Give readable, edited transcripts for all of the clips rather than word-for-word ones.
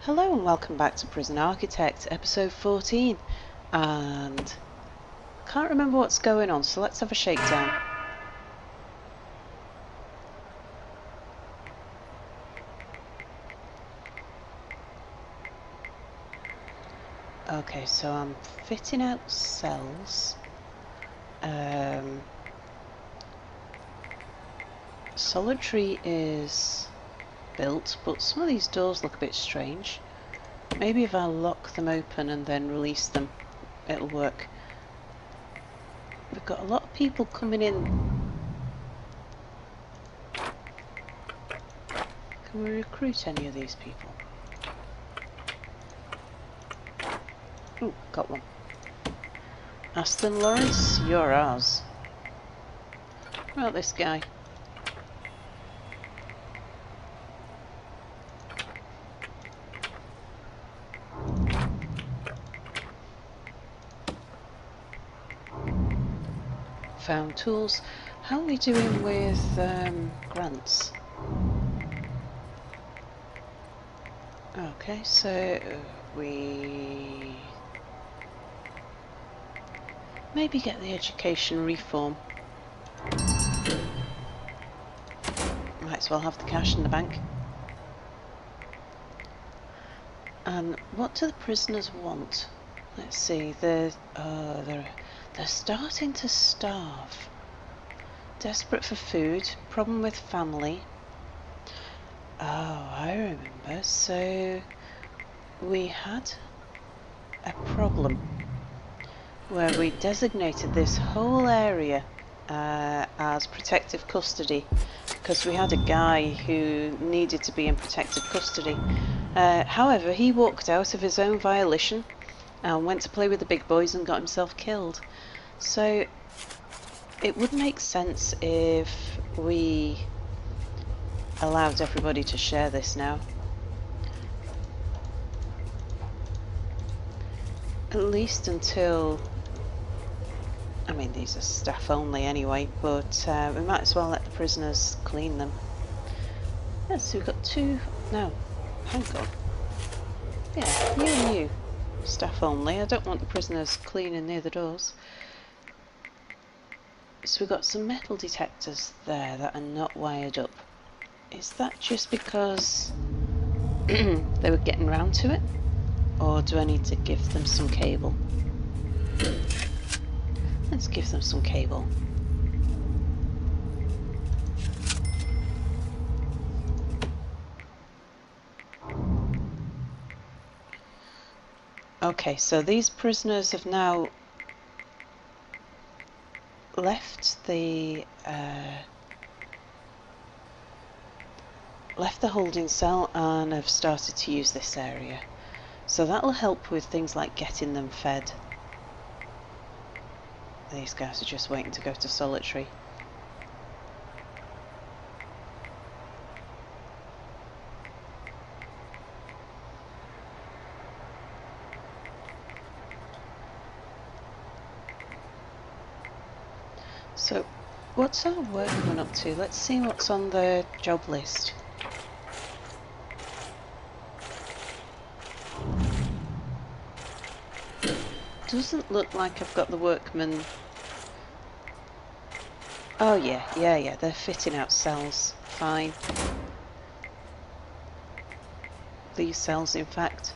Hello and welcome back to Prison Architect, episode 14. And can't remember what's going on, so let's have a shakedown. Okay, so I'm fitting out cells. Solitary is built, but some of these doors look a bit strange. Maybe if I lock them open and then release them, it'll work. We've got a lot of people coming in. Can we recruit any of these people? Ooh, got one. Aston Lawrence, you're ours. What about this guy? Found tools. How are we doing with grants? Okay, so we maybe get the education reform. Might as well have the cash in the bank. And what do the prisoners want? Let's see. They're starting to starve. Desperate for food. Problem with family. Oh, I remember. So we had a problem where we designated this whole area as protective custody because we had a guy who needed to be in protective custody. However, he walked out of his own violation and went to play with the big boys and got himself killed. So it would make sense if we allowed everybody to share this now. At least until, I mean, these are staff only anyway, but we might as well let the prisoners clean them. Yes, so we've got two. No, hang on. Yeah, you and you. Staff only. I don't want the prisoners cleaning near the doors. So we've got some metal detectors there that are not wired up. Is that just because they were getting round to it? Or do I need to give them some cable? Let's give them some cable. Okay, so these prisoners have now left the holding cell and have started to use this area. So that'll help with things like getting them fed. These guys are just waiting to go to solitary. So, what's our work coming up to? Let's see what's on the job list. Doesn't look like I've got the workmen. Oh yeah, they're fitting out cells. Fine. These cells, in fact.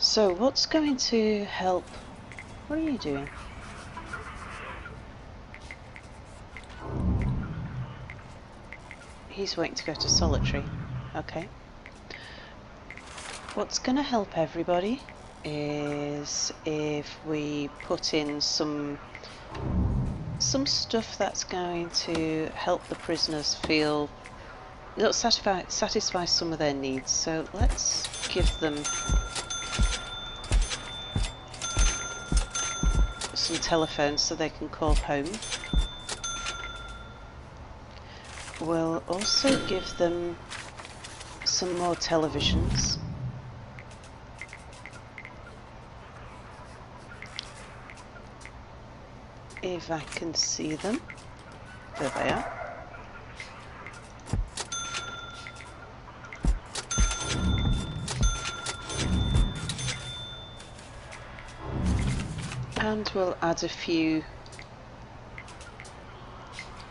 So, what's going to help? What are you doing? He's waiting to go to solitary. Okay. What's going to help everybody is if we put in some stuff that's going to help the prisoners feel, it'll satisfy some of their needs. So let's give them some telephones so they can call home. We'll also give them some more televisions. If I can see them. There they are. And we'll add a few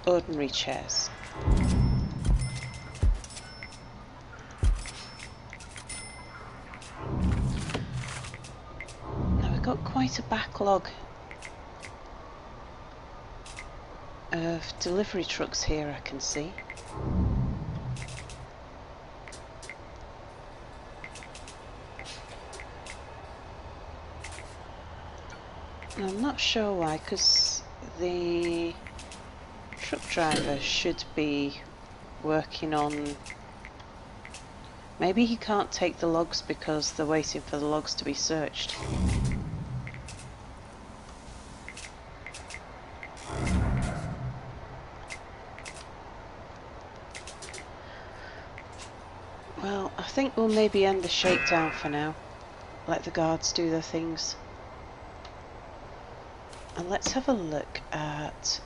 ordinary chairs. Now we've got quite a backlog of delivery trucks here, I can see. I'm not sure why, because the truck driver should be working on... Maybe he can't take the logs because they're waiting for the logs to be searched. Well, I think we'll maybe end the shakedown for now. Let the guards do their things. And let's have a look at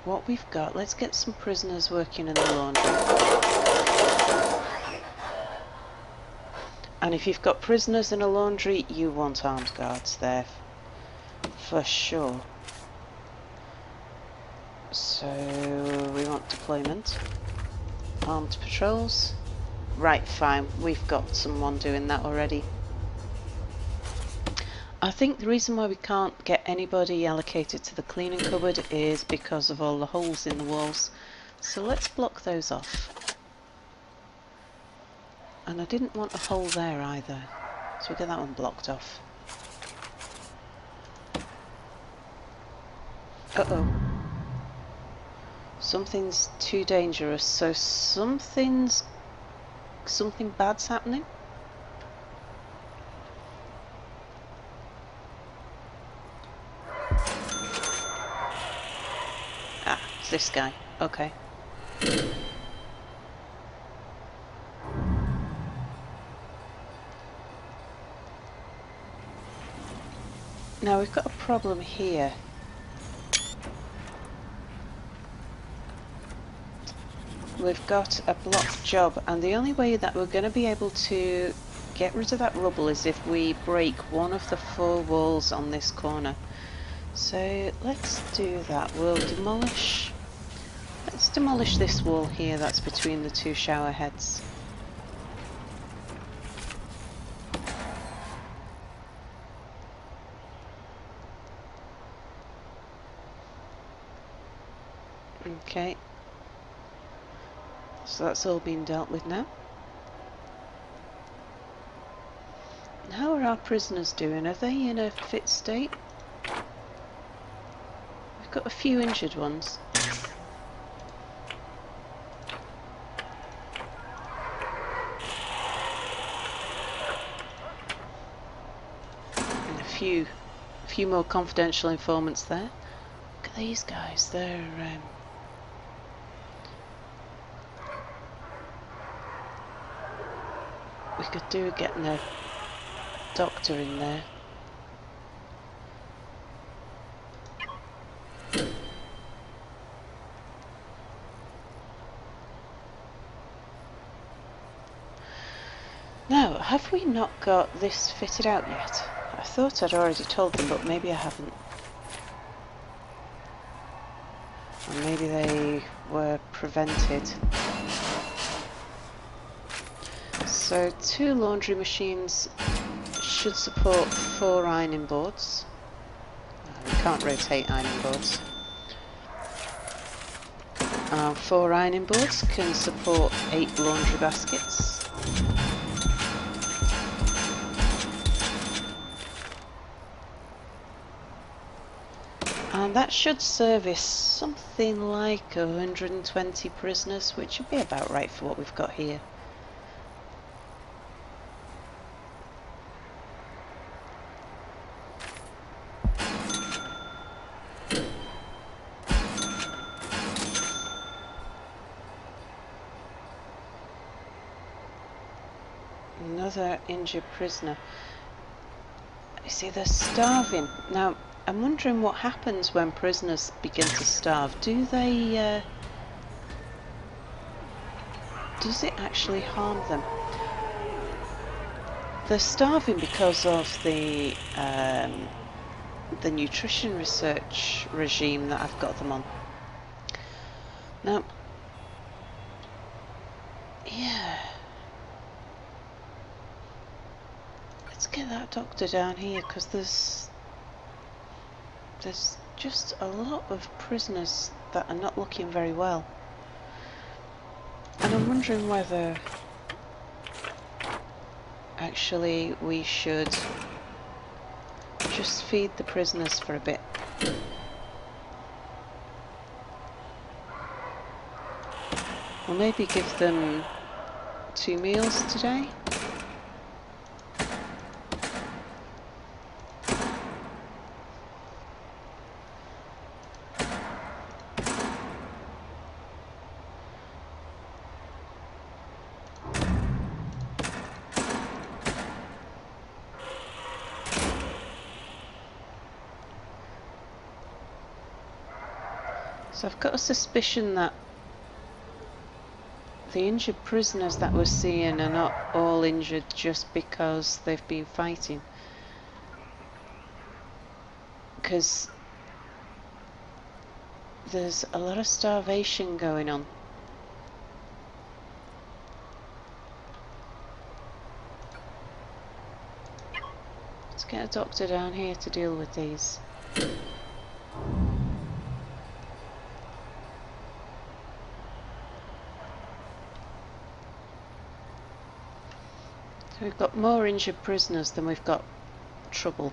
what we've got. Let's get some prisoners working in the laundry. And if you've got prisoners in a laundry, you want armed guards there. For sure. So, we want deployment. Armed patrols. Right, fine. We've got someone doing that already. I think the reason why we can't get anybody allocated to the cleaning cupboard is because of all the holes in the walls. So let's block those off. And I didn't want a hole there either. So we'll get that one blocked off. Uh-oh. Something's too dangerous, so something bad's happening. Ah, it's this guy. Okay. Now we've got a problem here. We've got a blocked job, and the only way that we're going to be able to get rid of that rubble is if we break one of the 4 walls on this corner. So let's do that. Let's demolish this wall here that's between the 2 shower heads. Okay. So that's all been dealt with now. How are our prisoners doing? Are they in a fit state? We've got a few injured ones. And a few more confidential informants there. Look at these guys. They're we could do getting a doctor in there. Now, have we not got this fitted out yet? I thought I'd already told them, but maybe I haven't. Or maybe they were prevented. So 2 laundry machines should support 4 ironing boards. We can't rotate ironing boards. 4 ironing boards can support 8 laundry baskets. And that should service something like 120 prisoners, which would be about right for what we've got here. Another injured prisoner. You see, they're starving. Now, I'm wondering what happens when prisoners begin to starve. Do they, does it actually harm them? they're starving because of the nutrition research regime that I've got them on. Now, yeah, let's get that doctor down here, because there's just a lot of prisoners that are not looking very well, and I'm wondering whether actually we should just feed the prisoners for a bit. Or maybe give them 2 meals today. So I've got a suspicion that the injured prisoners that we're seeing are not all injured just because they've been fighting. Because there's a lot of starvation going on. Let's get a doctor down here to deal with these. So we've got more injured prisoners than we've got trouble.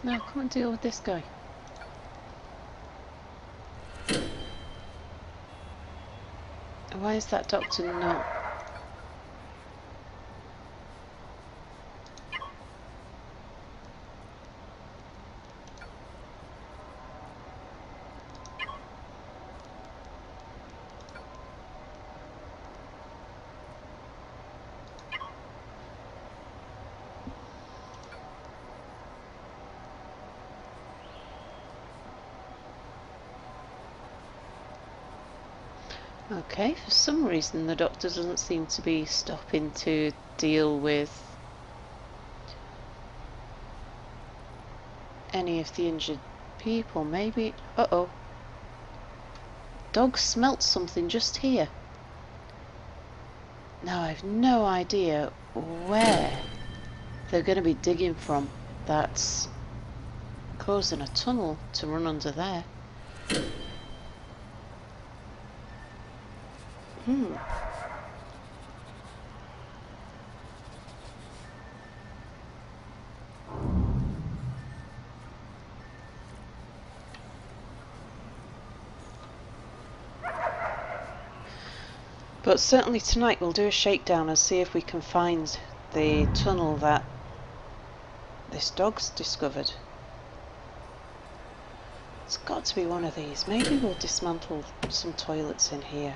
Now come and deal with this guy. Why is that doctor not? Okay, for some reason the doctor doesn't seem to be stopping to deal with any of the injured people. Maybe... uh-oh. Dog smelt something just here. Now I've no idea where they're going to be digging from. That's causing a tunnel to run under there. But certainly tonight we'll do a shakedown and see if we can find the tunnel that this dog's discovered. It's got to be one of these. Maybe we'll dismantle some toilets in here.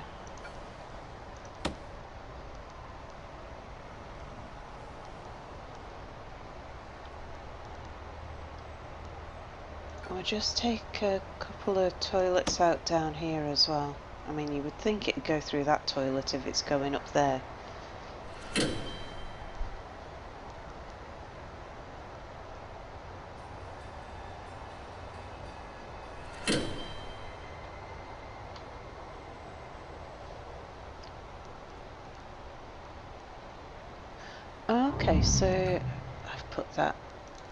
Or just take a couple of toilets out down here as well. I mean, you would think it'd go through that toilet if it's going up there. Okay, so I've put that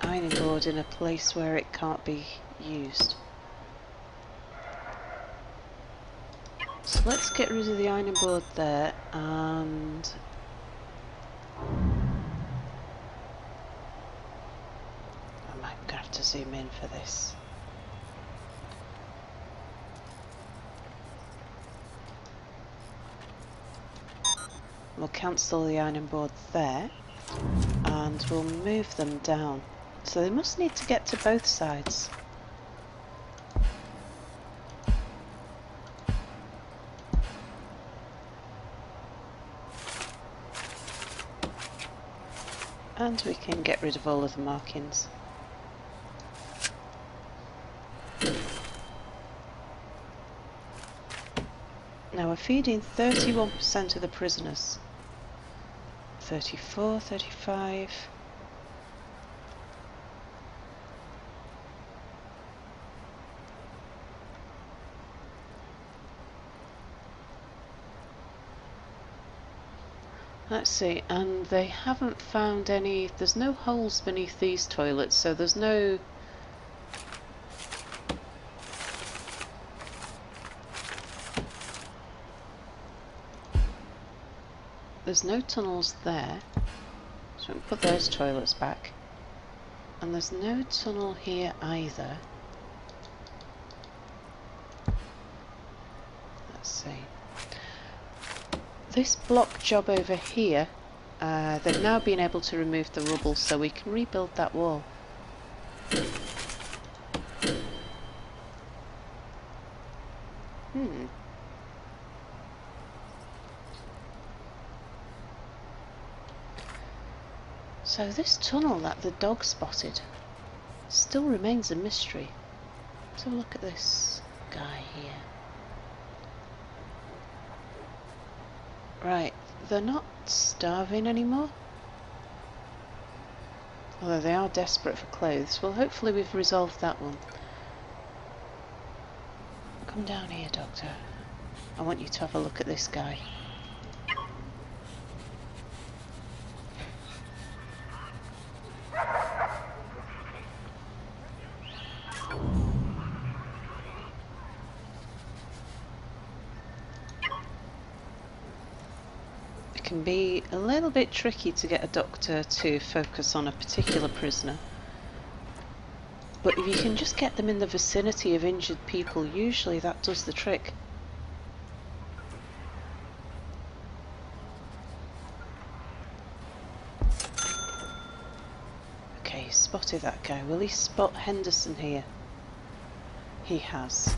ironing board in a place where it can't be used. So let's get rid of the ironing board there, and I might have to zoom in for this. We'll cancel the ironing board there, and we'll move them down. So they must need to get to both sides. And we can get rid of all of the markings. Now we're feeding 31% of the prisoners. 34, 35. Let's see, and they haven't found any, there's no holes beneath these toilets, so there's no... There's no tunnels there, so we can put those toilets back. And there's no tunnel here either. Let's see. This block job over here, they've now been able to remove the rubble, so we can rebuild that wall. So this tunnel that the dog spotted still remains a mystery. Let's have a look at this guy here. Right, they're not starving anymore. Although they are desperate for clothes. Well, hopefully we've resolved that one. Come down here, Doctor. I want you to have a look at this guy. It can be a little bit tricky to get a doctor to focus on a particular prisoner. But if you can just get them in the vicinity of injured people, usually that does the trick. Okay, he spotted that guy. Will he spot Henderson here? He has.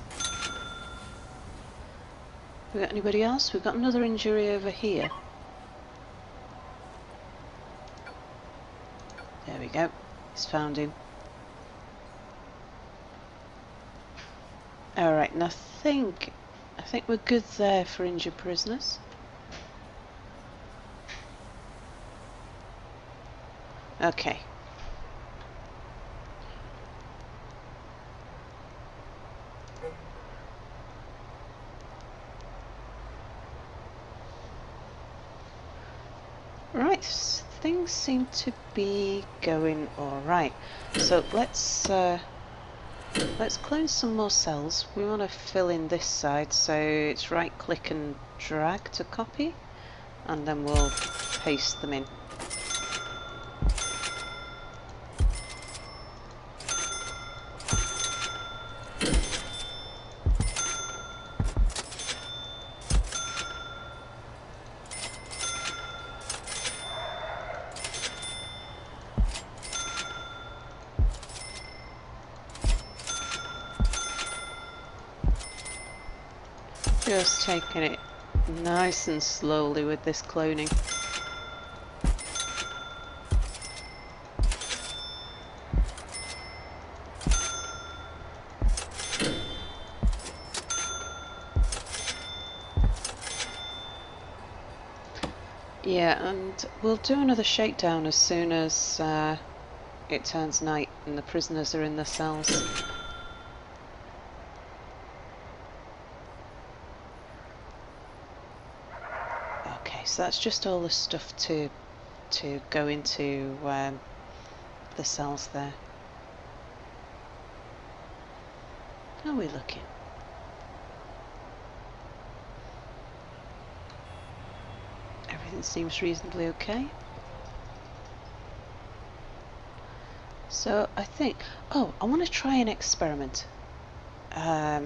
We got anybody else? We've got another injury over here. There we go. He's found him. Alright, and I think we're good there for injured prisoners. Okay. Right, things seem to be going alright. So let's clone some more cells. We want to fill in this side, so it's right click and drag to copy, and then we'll paste them in. Just taking it nice and slowly with this cloning. Yeah, and we'll do another shakedown as soon as it turns night and the prisoners are in their cells. So that's just all the stuff to go into the cells there. How are we looking? Everything seems reasonably okay. So I think, oh, I want to try an experiment. I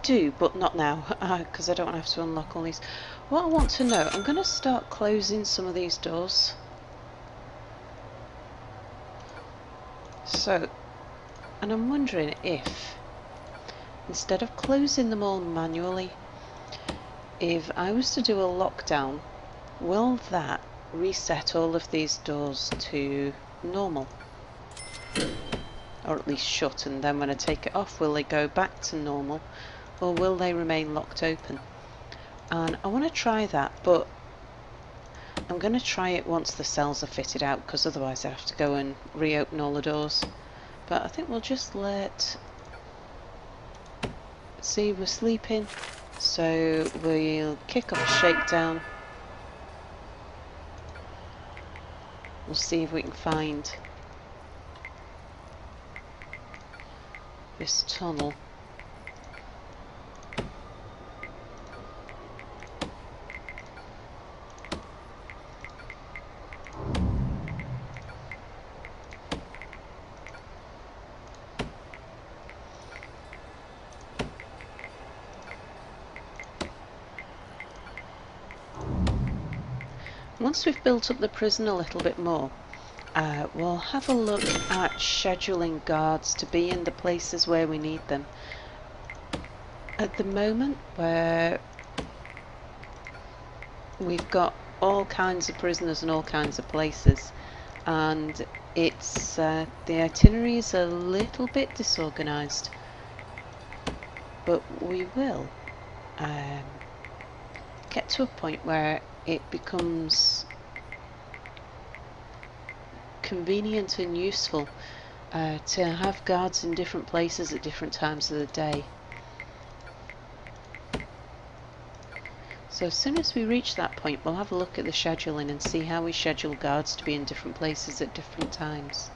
do, but not now, because I don't want to have to unlock all these. What I want to know, I'm going to start closing some of these doors. So, and I'm wondering if, instead of closing them all manually, if I was to do a lockdown, will that reset all of these doors to normal? Or at least shut, and then when I take it off, will they go back to normal? Or will they remain locked open? And I want to try that, but I'm going to try it once the cells are fitted out, because otherwise I have to go and reopen all the doors. But I think we'll just see, we're sleeping, so we'll kick off a shakedown. We'll see if we can find this tunnel. Once we've built up the prison a little bit more, we'll have a look at scheduling guards to be in the places where we need them. At the moment, where we've got all kinds of prisoners in all kinds of places, and it's the itinerary is a little bit disorganised, but we will get to a point where it becomes convenient and useful to have guards in different places at different times of the day. So as soon as we reach that point, we'll have a look at the scheduling and see how we schedule guards to be in different places at different times.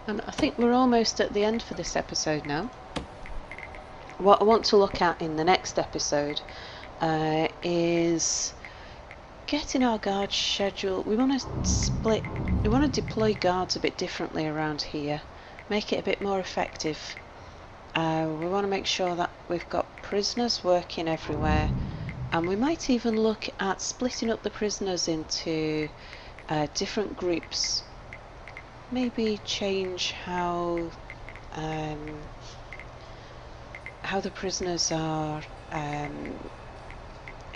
And I think we're almost at the end for this episode now. What I want to look at in the next episode is getting our guard schedule. We want to deploy guards a bit differently around here, make it a bit more effective. We want to make sure that we've got prisoners working everywhere, and we might even look at splitting up the prisoners into different groups. Maybe change how the prisoners are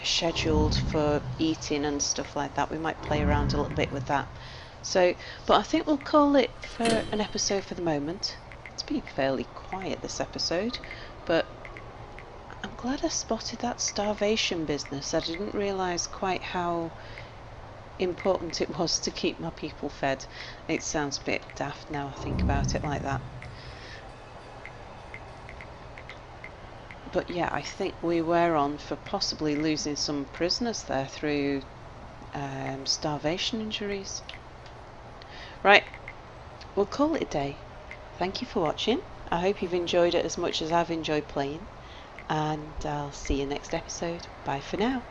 scheduled for eating and stuff like that. We might play around a little bit with that. So, but I think we'll call it for an episode for the moment. It's been fairly quiet this episode, but I'm glad I spotted that starvation business. I didn't realise quite how important it was to keep my people fed. It sounds a bit daft now I think about it like that. But yeah, I think we were on for possibly losing some prisoners there through starvation injuries. Right, we'll call it a day. Thank you for watching. I hope you've enjoyed it as much as I've enjoyed playing, and I'll see you next episode. Bye for now.